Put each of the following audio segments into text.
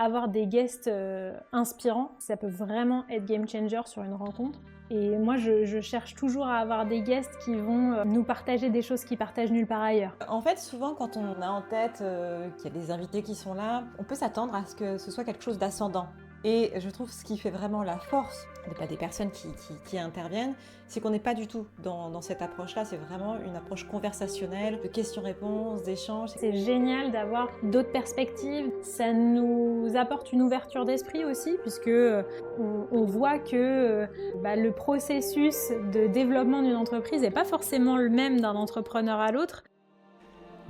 avoir des guests inspirants, ça peut vraiment être game changer sur une rencontre. Et moi, je cherche toujours à avoir des guests qui vont nous partager des choses qu'ils partagent nulle part ailleurs. En fait, souvent, quand on a en tête qu'il y a des invités qui sont là, on peut s'attendre à ce que ce soit quelque chose d'ascendant. Et je trouve ce qui fait vraiment la force des personnes qui interviennent, c'est qu'on n'est pas du tout dans cette approche-là. C'est vraiment une approche conversationnelle, de questions-réponses, d'échanges. C'est génial d'avoir d'autres perspectives. Ça nous apporte une ouverture d'esprit aussi, puisque on voit que le processus de développement d'une entreprise n'est pas forcément le même d'un entrepreneur à l'autre.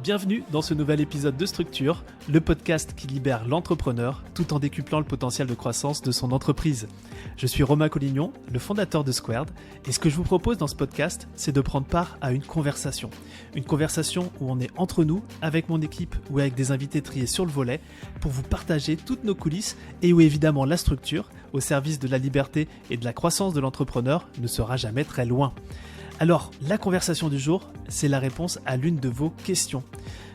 Bienvenue dans ce nouvel épisode de Structure, le podcast qui libère l'entrepreneur tout en décuplant le potentiel de croissance de son entreprise. Je suis Romain Collignon, le fondateur de Squared, et ce que je vous propose dans ce podcast, c'est de prendre part à une conversation. Une conversation où on est entre nous, avec mon équipe ou avec des invités triés sur le volet, pour vous partager toutes nos coulisses et où évidemment la structure, au service de la liberté et de la croissance de l'entrepreneur, ne sera jamais très loin. Alors, la conversation du jour, c'est la réponse à l'une de vos questions.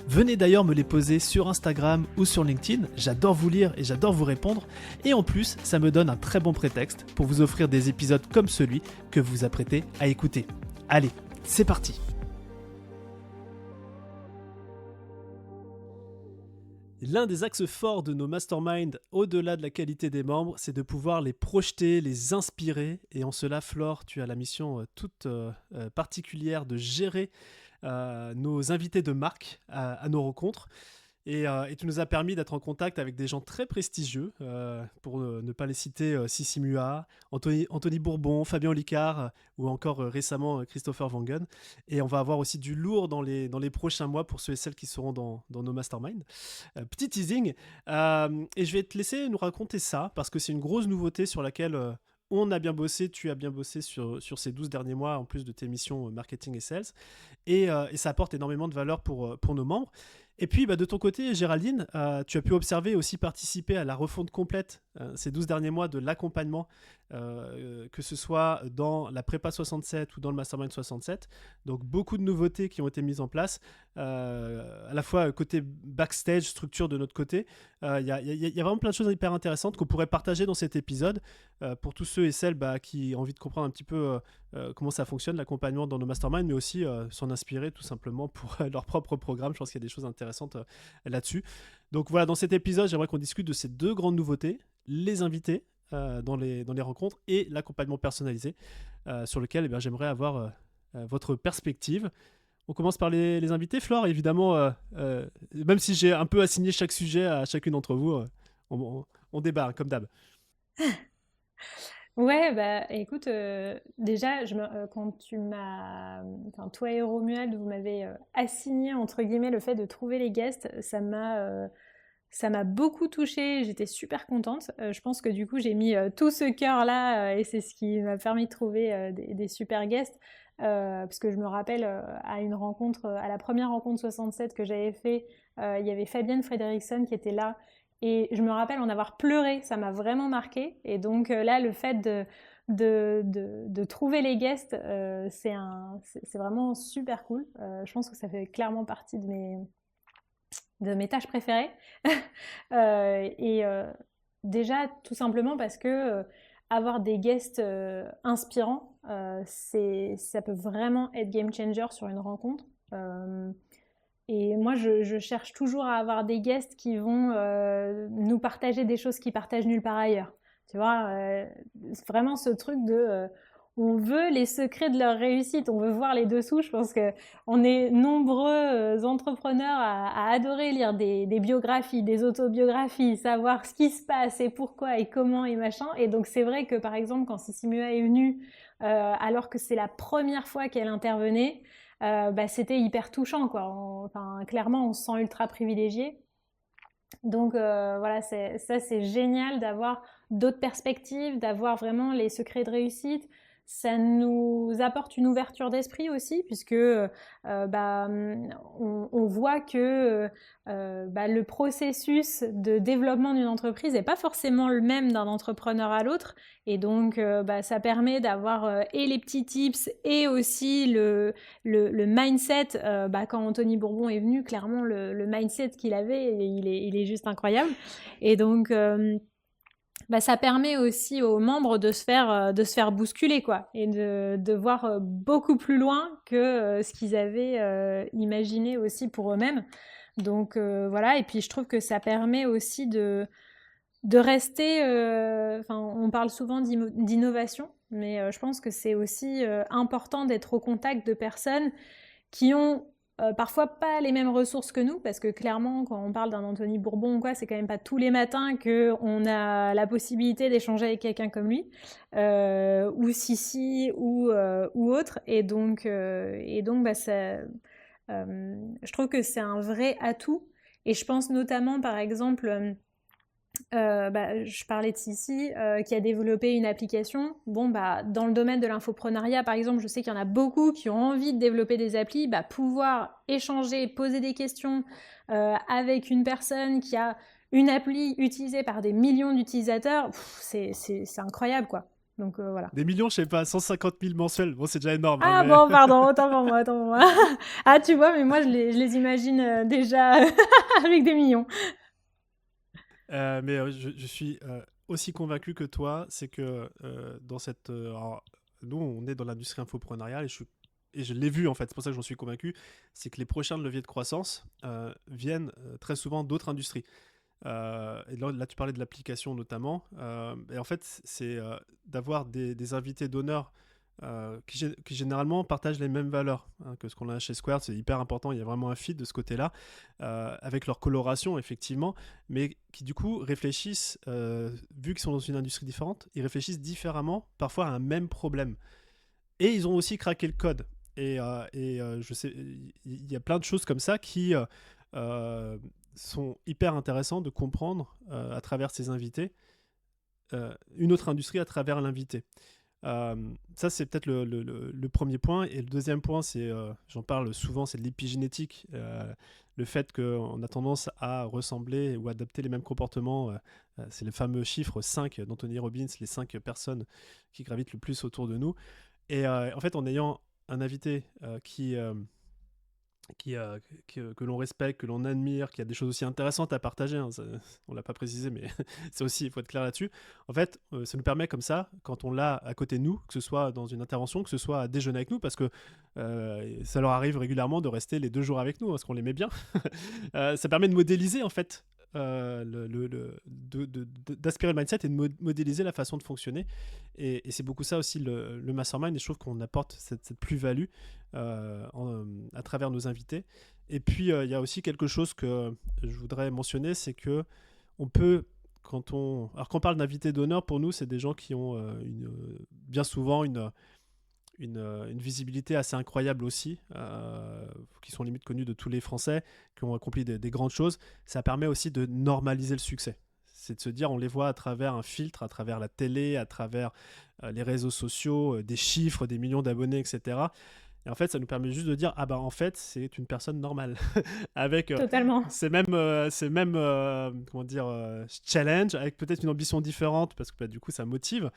Venez d'ailleurs me les poser sur Instagram ou sur LinkedIn, j'adore vous lire et j'adore vous répondre. Et en plus, ça me donne un très bon prétexte pour vous offrir des épisodes comme celui que vous vous apprêtez à écouter. Allez, c'est parti! L'un des axes forts de nos masterminds, au-delà de la qualité des membres, c'est de pouvoir les projeter, les inspirer. Et en cela, Flore, tu as la mission toute particulière de gérer nos invités de marque à nos rencontres. Et tu nous as permis d'être en contact avec des gens très prestigieux, pour ne pas les citer, Sissi Mua, Anthony Bourbon, Fabien Licard, ou encore récemment Christopher Wangen. Et on va avoir aussi du lourd dans les prochains mois pour ceux et celles qui seront dans nos masterminds. Petit teasing. Et je vais te laisser nous raconter ça, parce que c'est une grosse nouveauté sur laquelle on a bien bossé, tu as bien bossé sur ces 12 derniers mois, en plus de tes missions marketing et sales. Et ça apporte énormément de valeur pour nos membres. Et puis, de ton côté, Géraldine, tu as pu observer et aussi participer à la refonte complète ces 12 derniers mois de l'accompagnement, que ce soit dans la prépa 67 ou dans le mastermind 67. Donc, beaucoup de nouveautés qui ont été mises en place, à la fois côté backstage, structure de notre côté. Il y a vraiment plein de choses hyper intéressantes qu'on pourrait partager dans cet épisode pour tous ceux et celles qui ont envie de comprendre un petit peu comment ça fonctionne, l'accompagnement dans nos masterminds, mais aussi s'en inspirer tout simplement pour leur propre programme. Je pense qu'il y a des choses intéressantes là-dessus. Donc voilà, dans cet épisode, j'aimerais qu'on discute de ces deux grandes nouveautés, les invités dans les rencontres et l'accompagnement personnalisé, sur lequel j'aimerais avoir votre perspective. On commence par les invités. Flore, évidemment, même si j'ai un peu assigné chaque sujet à chacune d'entre vous, on débarque comme d'hab. Ouais, écoute, déjà, quand toi et Romuald, vous m'avez assigné, entre guillemets, le fait de trouver les guests, ça m'a beaucoup touchée, j'étais super contente. Je pense que du coup, j'ai mis tout ce cœur-là et c'est ce qui m'a permis de trouver des super guests. Parce que je me rappelle à la première rencontre 67 que j'avais fait, il y avait Fabienne Fredriksson qui était là. Et je me rappelle en avoir pleuré, ça m'a vraiment marqué. Et donc là, le fait de trouver les guests, c'est vraiment super cool. Je pense que ça fait clairement partie de mes tâches préférées. Et déjà, tout simplement parce que avoir des guests inspirants, ça peut vraiment être game changer sur une rencontre. Et moi, je cherche toujours à avoir des guests qui vont nous partager des choses qu'ils partagent nulle part ailleurs. Tu vois, vraiment ce truc de on veut les secrets de leur réussite, on veut voir les dessous. Je pense que on est nombreux entrepreneurs à adorer lire des biographies, des autobiographies, savoir ce qui se passe et pourquoi et comment et machin. Et donc c'est vrai que par exemple quand Sissi Mua est venue, alors que c'est la première fois qu'elle intervenait, c'était hyper touchant, quoi. Clairement, on se sent ultra privilégié. Donc voilà, c'est génial d'avoir d'autres perspectives, d'avoir vraiment les secrets de réussite. ça nous apporte une ouverture d'esprit aussi, puisque on voit que le processus de développement d'une entreprise n'est pas forcément le même d'un entrepreneur à l'autre. Et donc, ça permet d'avoir et les petits tips et aussi le mindset. Quand Anthony Bourbon est venu, clairement, le mindset qu'il avait, il est juste incroyable. Et donc, ça permet aussi aux membres de se faire bousculer, quoi, et de voir beaucoup plus loin que ce qu'ils avaient imaginé aussi pour eux-mêmes. Donc voilà, et puis je trouve que ça permet aussi de rester... on parle souvent d'innovation, mais je pense que c'est aussi important d'être au contact de personnes qui ont parfois pas les mêmes ressources que nous, parce que clairement, quand on parle d'un Anthony Bourbon ou quoi, c'est quand même pas tous les matins qu'on a la possibilité d'échanger avec quelqu'un comme lui, ou Sissi, ou autre. Et donc, je trouve que c'est un vrai atout. Et je pense notamment, par exemple... je parlais de Sissi qui a développé une application. Dans le domaine de l'infoprenariat, par exemple, je sais qu'il y en a beaucoup qui ont envie de développer des applis. Pouvoir échanger, poser des questions avec une personne qui a une appli utilisée par des millions d'utilisateurs, c'est incroyable, quoi. Donc voilà. Des millions, je sais pas, 150 000 mensuels. Bon, c'est déjà énorme. Ah bon, pardon, autant pour moi. Ah, tu vois, mais moi, je les imagine déjà avec des millions. Mais je suis aussi convaincu que toi, c'est que dans cette... alors, nous, on est dans l'industrie infoprenariale et je l'ai vu en fait, c'est pour ça que j'en suis convaincu, c'est que les prochains leviers de croissance viennent très souvent d'autres industries. Et là, tu parlais de l'application notamment. Et en fait, c'est d'avoir des invités d'honneur qui généralement partagent les mêmes valeurs que ce qu'on a chez Squared. C'est hyper important, il y a vraiment un fit de ce côté-là, avec leur coloration effectivement, mais qui du coup réfléchissent, vu qu'ils sont dans une industrie différente, ils réfléchissent différemment, parfois à un même problème. Et ils ont aussi craqué le code. Et je sais, il y a plein de choses comme ça qui sont hyper intéressantes de comprendre à travers ces invités, une autre industrie à travers l'invité. Ça, c'est peut-être le premier point. Et le deuxième point, c'est, j'en parle souvent, c'est de l'épigénétique. Le fait qu'on a tendance à ressembler ou adapter les mêmes comportements. C'est le fameux chiffre 5 d'Anthony Robbins, les 5 personnes qui gravitent le plus autour de nous. Et en fait, en ayant un invité que l'on respecte, que l'on admire, qui a des choses aussi intéressantes à partager, hein, on ne l'a pas précisé, mais c'est aussi, il faut être clair là-dessus. En fait, ça nous permet comme ça, quand on l'a à côté de nous, que ce soit dans une intervention, que ce soit à déjeuner avec nous, parce que ça leur arrive régulièrement de rester les 2 jours avec nous, parce qu'on les met bien. Ça permet de modéliser, en fait, d'aspirer le mindset et de modéliser la façon de fonctionner. Et c'est beaucoup ça aussi le mastermind, et je trouve qu'on apporte cette plus-value à travers nos invités. Et puis il y a aussi quelque chose que je voudrais mentionner, c'est que on peut, quand on parle d'invités d'honneur, pour nous c'est des gens qui ont bien souvent une visibilité assez incroyable aussi, qui sont limite connus de tous les Français, qui ont accompli des grandes choses. Ça permet aussi de normaliser le succès. C'est de se dire, on les voit à travers un filtre, à travers la télé, à travers les réseaux sociaux, des chiffres, des millions d'abonnés, etc. Et en fait, ça nous permet juste de dire, en fait, c'est une personne normale. Avec Totalement. ces mêmes challenge, avec peut-être une ambition différente, parce que du coup, ça motive.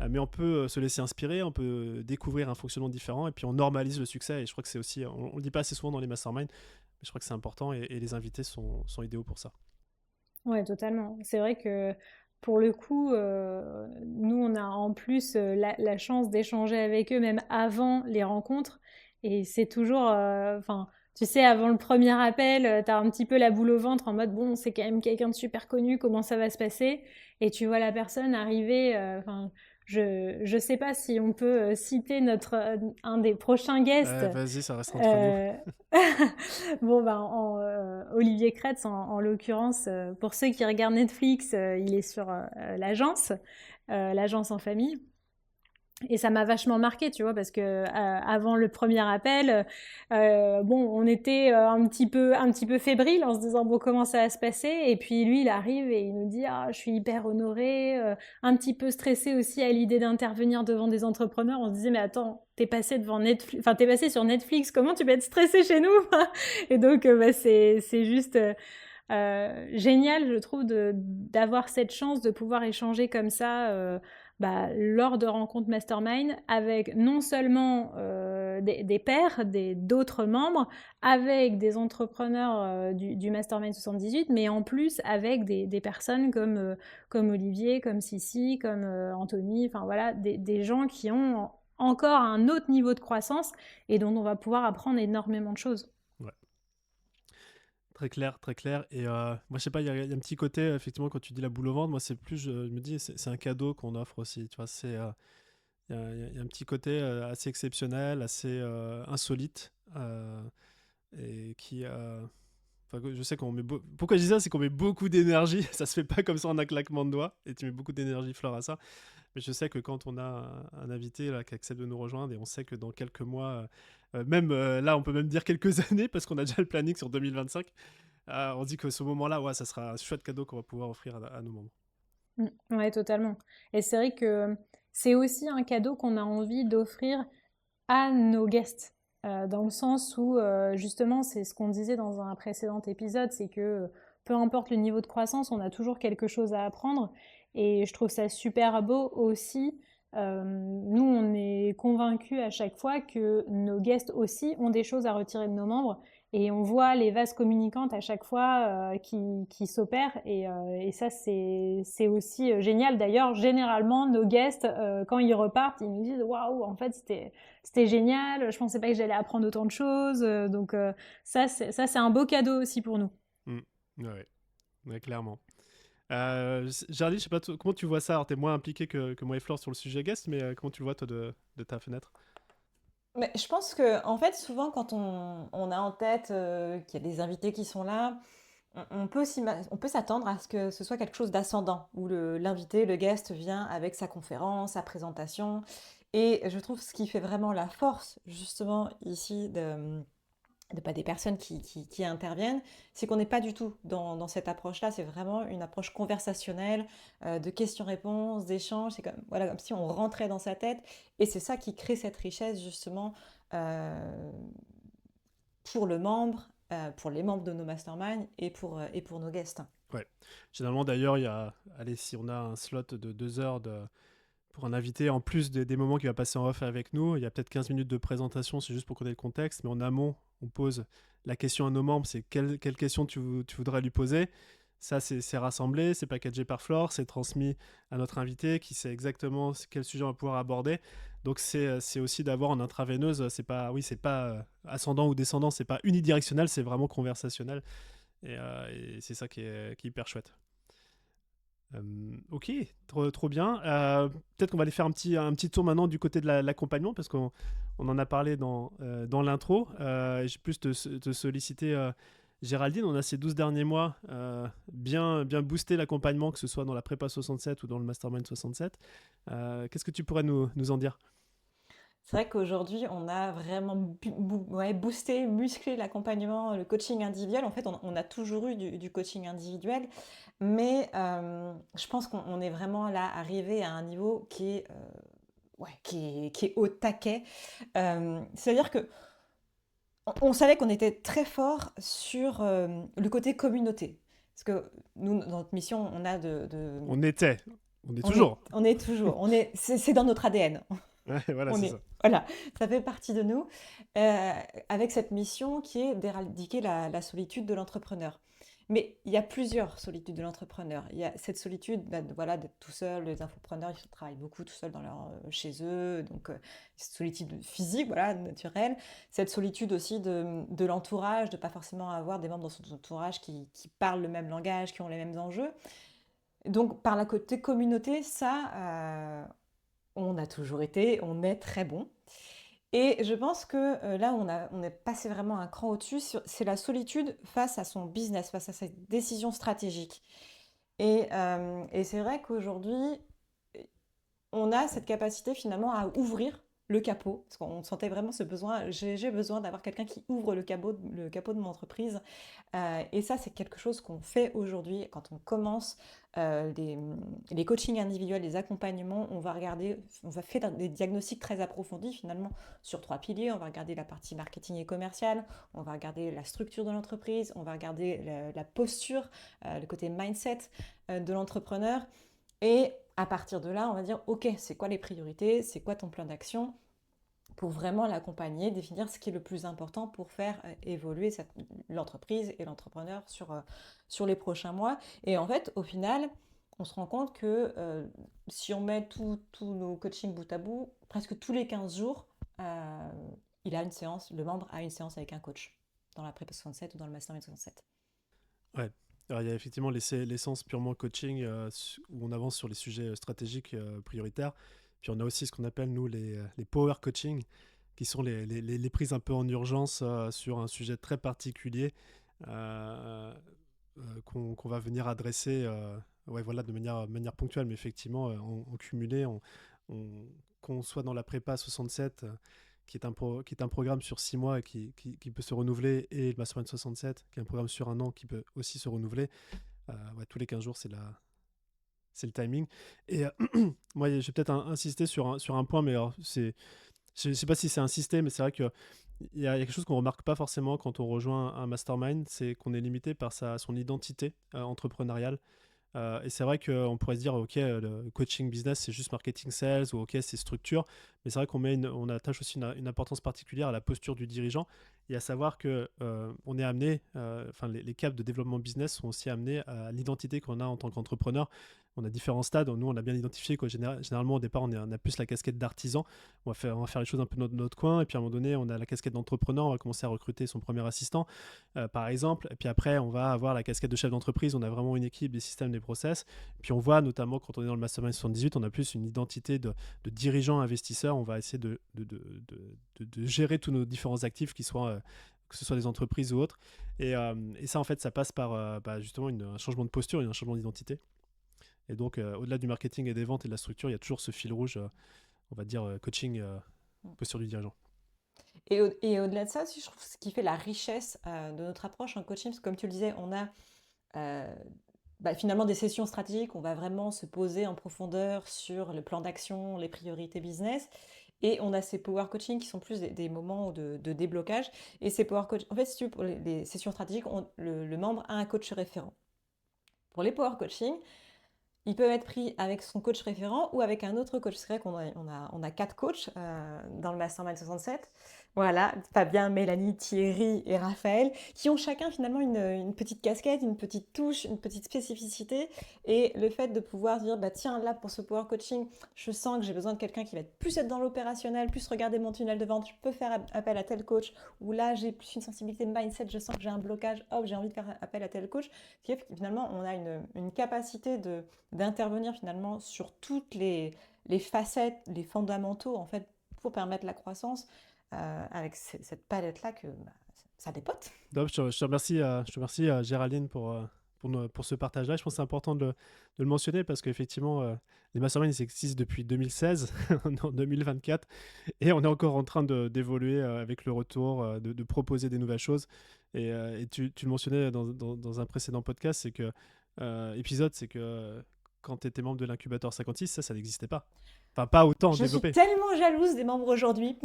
Mais on peut se laisser inspirer, on peut découvrir un fonctionnement différent, et puis on normalise le succès. Et je crois que c'est aussi, on ne le dit pas assez souvent dans les masterminds, mais je crois que c'est important, et les invités sont idéaux pour ça. Ouais, totalement. C'est vrai que pour le coup, nous, on a en plus la chance d'échanger avec eux même avant les rencontres. Et c'est toujours, tu sais, avant le premier appel, t'as un petit peu la boule au ventre en mode, bon, c'est quand même quelqu'un de super connu, comment ça va se passer? Et tu vois la personne arriver, je sais pas si on peut citer un des prochains guests. Vas-y, ça reste entre nous. Bon, Olivier Kretz, en l'occurrence, pour ceux qui regardent Netflix, il est sur l'agence en famille. Et ça m'a vachement marqué, tu vois, parce que avant le premier appel, bon, on était un petit peu fébrile en se disant bon comment ça va se passer. Et puis lui, il arrive et il nous dit ah je suis hyper honoré, un petit peu stressé aussi à l'idée d'intervenir devant des entrepreneurs. On se disait mais attends, t'es passé devant Netflix, enfin t'es passé sur Netflix, comment tu peux être stressé chez nous? Et donc bah, c'est juste génial, je trouve, d'avoir cette chance de pouvoir échanger comme ça bah, lors de rencontres mastermind avec non seulement des pairs, d'autres membres, avec des entrepreneurs du mastermind 78, mais en plus avec des personnes comme Olivier, comme Sissi, comme Anthony, enfin voilà, des gens qui ont encore un autre niveau de croissance et dont on va pouvoir apprendre énormément de choses. Ouais. Très clair, très clair. Et moi, je sais pas, il y a un petit côté, effectivement, quand tu dis la boule au ventre, moi, c'est plus, je me dis, c'est un cadeau qu'on offre aussi. Tu vois, il y a un petit côté assez exceptionnel, assez insolite, et qui, enfin, je sais qu'on met pourquoi je dis ça, c'est qu'on met beaucoup d'énergie. Ça se fait pas comme ça en un claquement de doigts, et tu mets beaucoup d'énergie, Flore, à ça. Mais je sais que quand on a un invité là, qui accepte de nous rejoindre, et on sait que dans quelques mois, même là, on peut même dire quelques années, parce qu'on a déjà le planning sur 2025, on dit que ce moment-là, ouais, ça sera un chouette cadeau qu'on va pouvoir offrir à nos membres. Ouais, totalement. Et c'est vrai que c'est aussi un cadeau qu'on a envie d'offrir à nos guests, dans le sens où justement, c'est ce qu'on disait dans un précédent épisode, c'est que peu importe le niveau de croissance, on a toujours quelque chose à apprendre. Et je trouve ça super beau aussi. Nous, on est convaincus à chaque fois que nos guests aussi ont des choses à retirer de nos membres. Et on voit les vases communicantes à chaque fois qui s'opèrent. Et ça, c'est aussi génial. D'ailleurs, généralement, nos guests, quand ils repartent, ils nous disent waouh, en fait, c'était génial, je pensais pas que j'allais apprendre autant de choses. Donc ça, c'est un beau cadeau aussi pour nous. Mm. Ouais, ouais, clairement. Jardy, je sais pas, comment tu vois ça? Alors, t'es moins impliqué que moi et Flore sur le sujet guest, mais comment tu le vois, toi, de ta fenêtre? Mais je pense que, en fait, souvent, quand on a en tête qu'il y a des invités qui sont là, on peut s'attendre à ce que ce soit quelque chose d'ascendant, où l'invité, le guest, vient avec sa conférence, sa présentation. Et je trouve ce qui fait vraiment la force, justement, ici, pas des personnes qui interviennent, c'est qu'on n'est pas du tout dans cette approche-là. C'est vraiment une approche conversationnelle, de questions-réponses, d'échanges. C'est comme, voilà, comme si on rentrait dans sa tête. Et c'est ça qui crée cette richesse, justement, euh, pour le membre, pour les membres de nos masterminds et pour nos guests. Ouais. Généralement, d'ailleurs, il y a, allez, si on a un slot de 2 heures pour un invité, en plus des moments qu'il va passer en off avec nous, il y a peut-être 15 minutes de présentation, c'est juste pour connaître le contexte, mais en amont, on pose la question à nos membres, c'est quelle question tu voudrais lui poser. Ça, c'est rassemblé, c'est packagé par Flore, c'est transmis à notre invité qui sait exactement quel sujet on va pouvoir aborder. Donc c'est aussi d'avoir en intraveineuse, c'est pas ascendant ou descendant, c'est pas unidirectionnel, c'est vraiment conversationnel. Et c'est ça qui est hyper chouette. Ok, trop bien. Peut-être qu'on va aller faire un petit tour maintenant du côté de l'accompagnement, parce qu'on en a parlé dans l'intro. J'ai plus te solliciter, Géraldine. On a ces 12 derniers mois bien boosté l'accompagnement, que ce soit dans la prépa 67 ou dans le mastermind 67. Qu'est-ce que tu pourrais nous en dire? C'est vrai qu'aujourd'hui, on a vraiment ouais, boosté, musclé l'accompagnement, le coaching individuel. En fait, on a toujours eu du coaching individuel, mais je pense qu'on est vraiment là arrivé à un niveau ouais, qui est au taquet. C'est-à-dire que on savait qu'on était très fort sur le côté communauté. Parce que nous, dans notre mission, on a On était, on est toujours. on est toujours, c'est dans notre ADN. Ouais, voilà, On c'est est, ça. voilà, ça fait partie de nous, avec cette mission qui est d'éradiquer la solitude de l'entrepreneur. Mais il y a plusieurs solitudes de l'entrepreneur. Il y a cette solitude, voilà, d'être tout seul. Les infopreneurs, ils travaillent beaucoup tout seuls chez eux, donc cette solitude physique, voilà, naturelle. Cette solitude aussi de l'entourage, de pas forcément avoir des membres dans son entourage qui parlent le même langage, qui ont les mêmes enjeux. Donc, par la côté communauté, ça, on a toujours été, on est très bon. Et je pense que là, on est passé vraiment un cran au-dessus. C'est la solitude face à son business, face à ses décisions stratégiques. Et c'est vrai qu'aujourd'hui, on a cette capacité finalement à ouvrir le capot, parce qu'on sentait vraiment ce besoin, j'ai besoin d'avoir quelqu'un qui ouvre le capot de mon entreprise. Et ça, c'est quelque chose qu'on fait aujourd'hui quand on commence les coachings individuels, les accompagnements. On va faire des diagnostics très approfondis finalement sur 3 piliers. On va regarder la partie marketing et commercial, on va regarder la structure de l'entreprise, on va regarder la posture, le côté mindset de l'entrepreneur. Et à partir de là, on va dire, OK, c'est quoi les priorités? C'est quoi ton plan d'action? Pour vraiment l'accompagner, définir ce qui est le plus important pour faire évoluer l'entreprise et l'entrepreneur sur les prochains mois. Et en fait, au final, on se rend compte que si on met tous nos coachings bout à bout, presque tous les 15 jours, le membre a une séance avec un coach dans la Prépa 67 ou dans le Mastermind 67. Ouais. Alors, il y a effectivement l'essence purement coaching où on avance sur les sujets stratégiques prioritaires. Puis on a aussi ce qu'on appelle, nous, les power coaching, qui sont les prises un peu en urgence sur un sujet très particulier qu'on va venir adresser de manière ponctuelle, mais effectivement en cumulé, qu'on soit dans la prépa 67, qui est un programme sur 6 mois et qui peut se renouveler, et le Mastermind 67, qui est un programme sur 1 an qui peut aussi se renouveler. Tous les 15 jours, c'est le timing. Et moi, je vais peut-être insister sur un point, mais alors, je ne sais pas si c'est insisté, mais c'est vrai qu'il y a quelque chose qu'on ne remarque pas forcément quand on rejoint un mastermind, c'est qu'on est limité par son identité entrepreneuriale. Et c'est vrai qu'on pourrait se dire, OK, le coaching business, c'est juste marketing sales, ou OK, c'est structure. Mais c'est vrai on attache aussi une importance particulière à la posture du dirigeant, et à savoir qu'on est amené, les caps de développement business sont aussi amenés à l'identité qu'on a en tant qu'entrepreneur. On a différents stades. Nous, on a bien identifié que généralement, au départ, on a plus la casquette d'artisan. On va faire les choses un peu dans notre coin. Et puis, à un moment donné, on a la casquette d'entrepreneur. On va commencer à recruter son premier assistant, par exemple. Et puis après, on va avoir la casquette de chef d'entreprise. On a vraiment une équipe, des systèmes, des process. Et puis, on voit notamment quand on est dans le Mastermind 78, on a plus une identité de dirigeant investisseur. On va essayer de gérer tous nos différents actifs, que ce soit des entreprises ou autres. Et ça, en fait, ça passe par justement un changement de posture et un changement d'identité. Et donc, au-delà du marketing et des ventes et de la structure, il y a toujours ce fil rouge, on va dire, coaching, posture du dirigeant. Et au-delà de ça, je trouve ce qui fait la richesse de notre approche en coaching, parce que comme tu le disais, on a finalement des sessions stratégiques, on va vraiment se poser en profondeur sur le plan d'action, les priorités business. Et on a ces power coaching qui sont plus des moments de déblocage. Et ces power coaching, en fait, si tu veux, pour les sessions stratégiques, le membre a un coach référent. Pour les power coaching, il peut être pris avec son coach référent ou avec un autre coach. C'est vrai qu'on a 4 coachs dans le Mastermind 67. Voilà, Fabien, Mélanie, Thierry et Raphaël, qui ont chacun finalement une petite casquette, une petite touche, une petite spécificité. Et le fait de pouvoir dire, tiens, là, pour ce power coaching, je sens que j'ai besoin de quelqu'un qui va plus être dans l'opérationnel, plus regarder mon tunnel de vente, je peux faire appel à tel coach. Ou là, j'ai plus une sensibilité mindset, je sens que j'ai un blocage, hop, j'ai envie de faire appel à tel coach. Ce qui fait que finalement, on a une capacité d'intervenir finalement sur toutes les facettes, les fondamentaux en fait, pour permettre la croissance avec cette palette-là que ça dépote. Donc, je te remercie, Géraldine, pour ce partage-là. Je pense que c'est important de le mentionner parce qu'effectivement, les masterminds existent depuis 2016, en 2024, et on est encore en train d'évoluer avec le retour, de proposer des nouvelles choses. Et tu le mentionnais dans un précédent podcast, c'est que quand tu étais membre de l'incubateur 56, ça n'existait pas. Enfin, pas autant développé. Je suis tellement jalouse des membres aujourd'hui.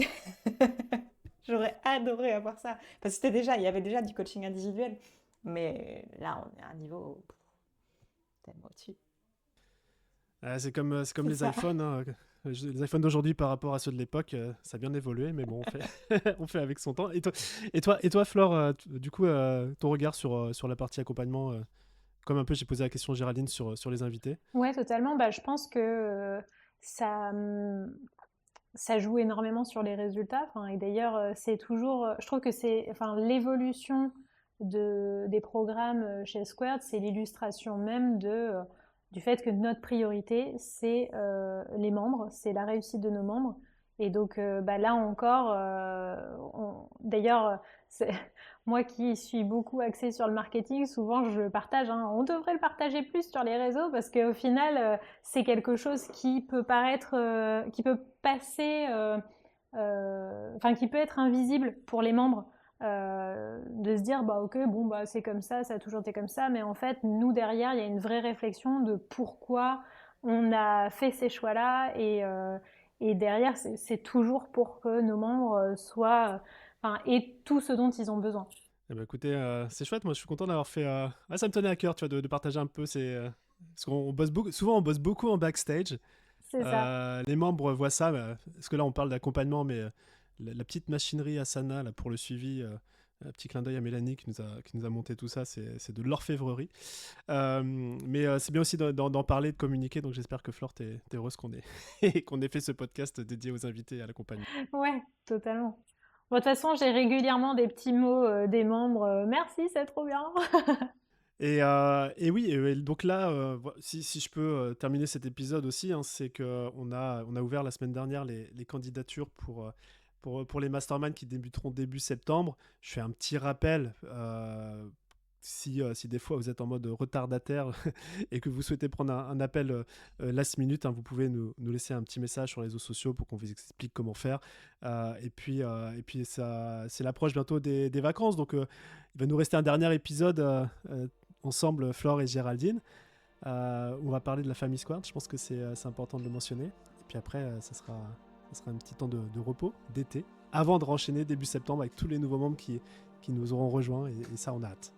J'aurais adoré avoir ça. Parce que il y avait déjà du coaching individuel. Mais là, on est à un niveau tellement au-dessus. C'est comme les iPhones. Hein. Les iPhones d'aujourd'hui par rapport à ceux de l'époque, ça a bien évolué, mais bon, on fait avec son temps. Et toi Flore, du coup, ton regard sur la partie accompagnement, comme un peu j'ai posé la question à Géraldine sur les invités. Ouais, totalement. Je pense que ça joue énormément sur les résultats. Et d'ailleurs, c'est toujours, je trouve que l'évolution des programmes chez Squared, c'est l'illustration même du fait que notre priorité, c'est les membres, c'est la réussite de nos membres. Et donc là encore, d'ailleurs, c'est moi qui suis beaucoup axée sur le marketing, souvent je le partage, hein. On devrait le partager plus sur les réseaux parce qu'au final, c'est quelque chose qui peut paraître, qui peut passer, enfin qui peut être invisible pour les membres. De se dire bah ok bon bah c'est comme ça a toujours été comme ça, mais en fait nous derrière il y a une vraie réflexion de pourquoi on a fait ces choix là, et derrière c'est toujours pour que nos membres soient enfin, aient tout ce dont ils ont besoin. Eh ben, écoutez, c'est chouette, moi je suis content d'avoir fait... ouais, ça me tenait à cœur, tu vois, de partager un peu parce qu'on bosse beaucoup, souvent on bosse beaucoup en backstage. C'est ça. Les membres voient ça, parce que là on parle d'accompagnement, mais la petite machinerie Asana là, pour le suivi, un petit clin d'œil à Mélanie qui nous a monté tout ça, c'est de l'orfèvrerie. Mais c'est bien aussi d'en parler, de communiquer, donc j'espère que Flore, t'es heureuse qu'on ait fait ce podcast dédié aux invités et à l'accompagnement. Ouais, totalement. Bon, de toute façon, j'ai régulièrement des petits mots des membres. Merci, c'est trop bien. Et oui, donc là, si je peux terminer cet épisode aussi, hein, c'est qu'on on a ouvert la semaine dernière les candidatures pour les masterminds qui débuteront début septembre. Je fais un petit rappel. Si des fois vous êtes en mode retardataire et que vous souhaitez prendre un appel last minute, hein, vous pouvez nous laisser un petit message sur les réseaux sociaux pour qu'on vous explique comment faire. Et puis c'est l'approche bientôt des vacances, donc il va nous rester un dernier épisode ensemble, Flore et Géraldine. On va parler de la famille Squared, je pense que c'est important de le mentionner. Et puis après, ça sera un petit temps de repos, d'été, avant de renchaîner début septembre avec tous les nouveaux membres qui nous auront rejoints, et ça, on a hâte.